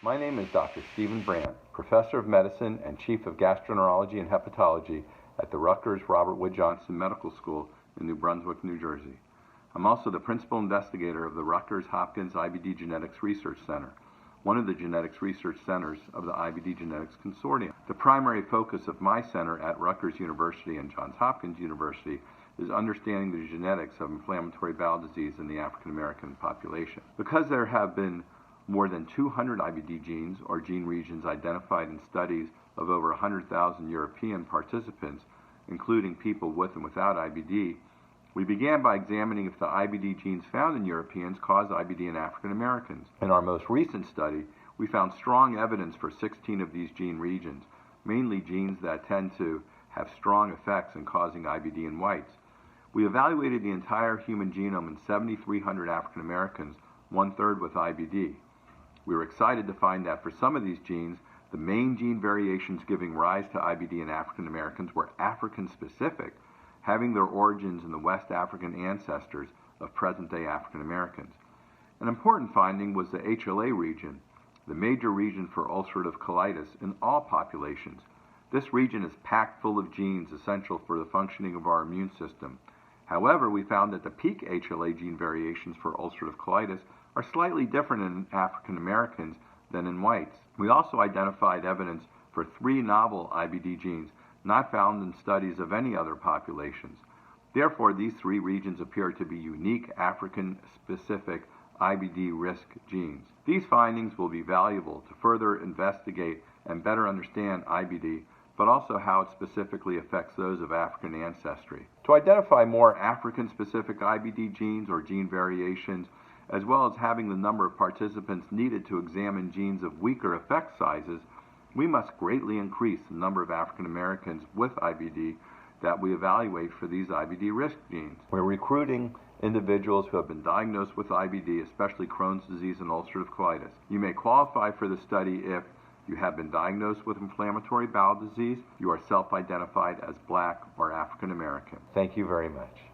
My name is Dr. Stephen Brant, Professor of Medicine and Chief of Gastroenterology and Hepatology at the Rutgers Robert Wood Johnson Medical School in New Brunswick, New Jersey. I'm also the Principal Investigator of the Rutgers Hopkins IBD Genetics Research Center, one of the genetics research centers of the IBD Genetics Consortium. The primary focus of my center at Rutgers University and Johns Hopkins University is understanding the genetics of inflammatory bowel disease in the African American population. Because there have been more than 200 IBD genes or gene regions identified in studies of over 100,000 European participants, including people with and without IBD, we began by examining if the IBD genes found in Europeans cause IBD in African Americans. In our most recent study, we found strong evidence for 16 of these gene regions, mainly genes that tend to have strong effects in causing IBD in whites. We evaluated the entire human genome in 7,300 African Americans, one-third with IBD. We were excited to find that for some of these genes, the main gene variations giving rise to IBD in African Americans were African-specific, having their origins in the West African ancestors of present-day African Americans. An important finding was the HLA region, the major region for ulcerative colitis in all populations. This region is packed full of genes essential for the functioning of our immune system. However, we found that the peak HLA gene variations for ulcerative colitis are slightly different in African Americans than in whites. We also identified evidence for 3 novel IBD genes not found in studies of any other populations. Therefore, these 3 regions appear to be unique African-specific IBD risk genes. These findings will be valuable to further investigate and better understand IBD, but also how it specifically affects those of African ancestry. To identify more African-specific IBD genes or gene variations, as well as having the number of participants needed to examine genes of weaker effect sizes, we must greatly increase the number of African Americans with IBD that we evaluate for these IBD risk genes. We're recruiting individuals who have been diagnosed with IBD, especially Crohn's disease and ulcerative colitis. You may qualify for the study if you have been diagnosed with inflammatory bowel disease, you are self-identified as Black or African American. Thank you very much.